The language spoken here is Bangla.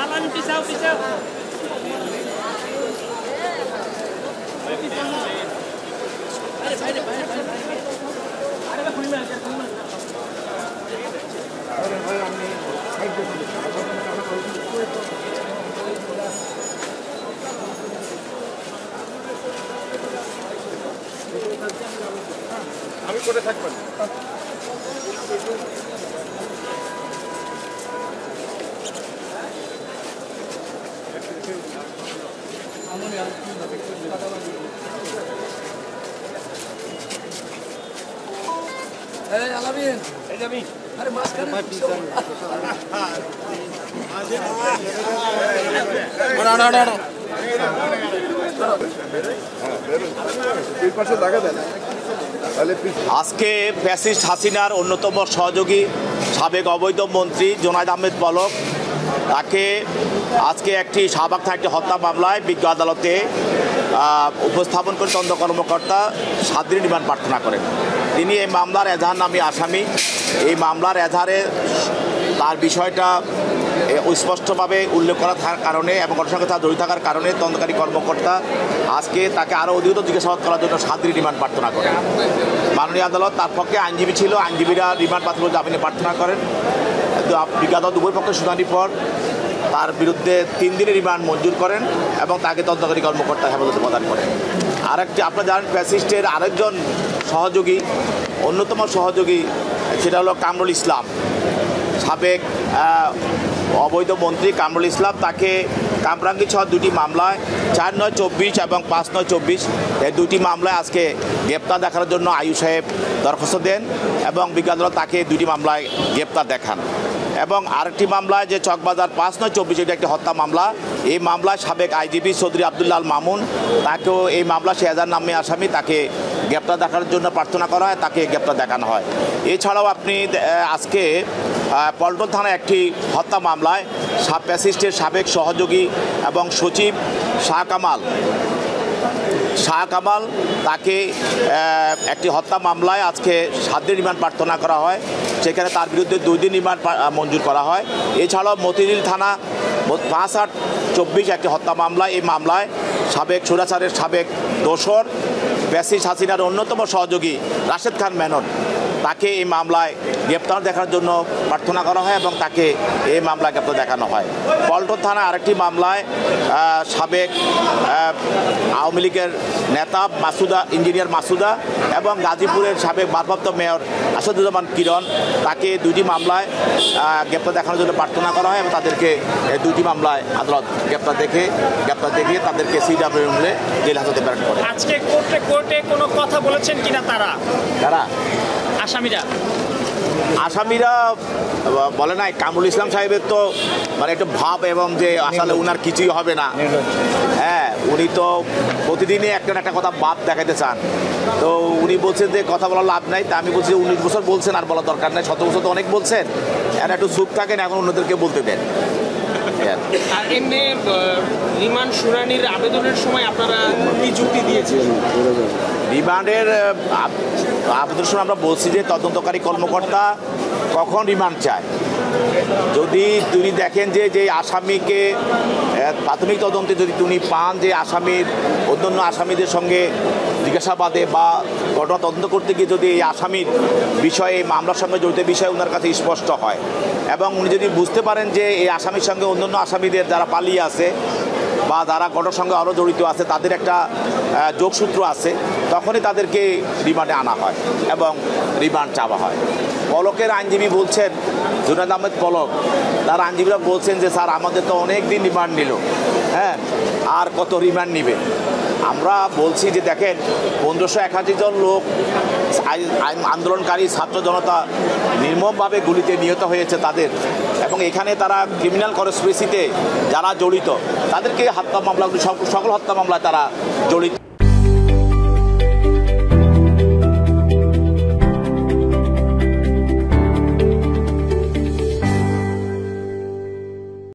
Alan pisau pisau. আমি করে থাকবেন আলামিন এই যাবি আরে মাঝখানে আজকে ফ্যাসিস্ট হাসিনার অন্যতম সহযোগী সাবেক অবৈধ মন্ত্রী জোনায়েদ আহমেদ পলক তাকে আজকে একটি শাহবাগ থানার একটি হত্যা মামলায় বিজ্ঞ আদালতে উপস্থাপন করে তদন্ত কর্মকর্তা 7 দিনের রিমান্ড প্রার্থনা করেন। তিনি এই মামলার এজাহার নামী আসামি। এই মামলার এজাহারে তার বিষয়টা স্পষ্টভাবে উল্লেখ করা থাকার কারণে এবং ঘটনার সঙ্গে তার জড়িত থাকার কারণে তদন্তকারী কর্মকর্তা আজকে তাকে আরও অধিকতর জিজ্ঞাসাবাদ করার জন্য 7 দিনের রিমান্ড প্রার্থনা করেন। মাননীয় আদালত তার পক্ষে আইনজীবী ছিল, আইনজীবীরা রিমান্ড প্রার্থনা জামিনে প্রার্থনা করেন। বিজ্ঞ আদালত উভয় পক্ষের শুনানির পর তার বিরুদ্ধে 3 দিনের রিমান্ড মঞ্জুর করেন এবং তাকে তদন্তকারী কর্মকর্তা হেফাজতে প্রদান করেন। আরেকটি আপনারা জানেন ফ্যাসিস্টের আরেকজন সহযোগী, অন্যতম সহযোগী সেটা হলো কামরুল ইসলাম, সাবেক অবৈধ মন্ত্রী কামরুল ইসলাম। তাকে কামরাঙ্গী সহ 2টি মামলায় 4/9/24 এবং 5/9/24 এই 2টি মামলায় আজকে গ্রেপ্তার দেখানোর জন্য আয়ু সাহেব দরখাস্ত দেন এবং বিজ্ঞ আদালত তাকে 2টি মামলায় গ্রেপ্তার দেখান। এবং আরেকটি মামলায় যে চকবাজার 5/9/24 এটা একটি হত্যা মামলা, এই মামলায় সাবেক আইজিপি চৌধুরী আবদুল্লাহ আল মামুন তাকেও এই মামলা শেয়াজার নামে আসামি, তাকে গ্রেপ্তার দেখানোর জন্য প্রার্থনা করা হয়, তাকে গ্রেপ্তার দেখানো হয়। এছাড়াও আপনি আজকে পল্টন থানায় একটি হত্যা মামলায় ফ্যাসিস্টের সাবেক সহযোগী এবং সচিব শাহ কামাল তাকে একটি হত্যা মামলায় আজকে 7 দিন রিমান্ড প্রার্থনা করা হয়, সেখানে তার বিরুদ্ধে 2 দিন রিমান্ড মঞ্জুর করা হয়। এছাড়াও মতিঝিল থানা 5/8/24 একটি হত্যা মামলা, এই মামলায় সাবেক সুরাচারের সাবেক দোসর ফ্যাসিস্ট হাসিনার অন্যতম সহযোগী রাশেদ খান মেনন তাকে এই মামলায় গ্রেপ্তার দেখানোর জন্য প্রার্থনা করা হয় এবং তাকে এই মামলায় গ্রেপ্তার দেখানো হয়। পল্টন থানা আরেকটি মামলায় সাবেক আওয়ামী লীগের নেতা ইঞ্জিনিয়ার মাসুদা এবং গাজীপুরের সাবেক ভারপ্রাপ্ত মেয়র আসাদুজ্জামান কিরণ তাকে 2টি মামলায় গ্রেপ্তার দেখানোর জন্য প্রার্থনা করা হয় এবং তাদেরকে 2টি মামলায় আদালত গ্রেপ্তার দেখিয়ে তাদেরকে CW জেল হাজতে প্রেরণ করে। আজকে কোর্টে কোনো কথা বলেছেন কিনা তারা আসামিরা বলে নাই। কামরুল ইসলাম সাহেবের তো মানে একটু ভাব এবং যে আসলে উনার কিছুই হবে না, হ্যাঁ উনি তো প্রতিদিনই একটা না একটা কথা ভাব দেখাতে চান। তো উনি বলছেন যে কথা বলার লাভ নাই, তা আমি বলছি 19 বছর বলছেন আর বলার দরকার নাই, 17 বছর তো অনেক বলছেন, আর একটু চুপ থাকেন, এখন অন্যদেরকে বলতে দেন। আর এমনি রিমান্ড শুনানির আবেদনের সময় আপনারা কি যুক্তি দিয়েছেন? রিমান্ডের আবেদন সময় আমরা বলছি যে তদন্তকারী কর্মকর্তা কখন রিমান্ড চায়, যদি তিনি দেখেন যে আসামিকে প্রাথমিক তদন্তে যদি তিনি পান যে আসামির অন্যান্য আসামিদের সঙ্গে জিজ্ঞাসাবাদে বা ঘটনা তদন্ত করতে গিয়ে যদি এই আসামির বিষয়ে মামলার সঙ্গে জড়িত বিষয়ে ওনার কাছে স্পষ্ট হয় এবং উনি যদি বুঝতে পারেন যে এই আসামির সঙ্গে অন্যান্য আসামিদের যারা পালিয়ে আছে বা যারা ঘটনার সঙ্গে আরও জড়িত আছে তাদের একটা যোগসূত্র আছে, তখনই তাদেরকে রিমান্ডে আনা হয় এবং রিমান্ড চাওয়া হয়। পলকের আইনজীবী বলছেন, জোনায়েদ আহমেদ পলক, তার আইনজীবীরা বলছেন যে স্যার আমাদের তো অনেক দিন রিমান্ড নিল, হ্যাঁ আর কত রিমান্ড নিবে। আমরা বলছি যে দেখেন 1581 জন লোক আন্দোলনকারী ছাত্র জনতা নির্মমভাবে গুলিতে নিহত হয়েছে তাদের, এবং এখানে তারা ক্রিমিনাল কনস্পিরেসিতে যারা জড়িত তাদেরকে হত্যা মামলাগুলি সকল হত্যা মামলায় তারা জড়িত।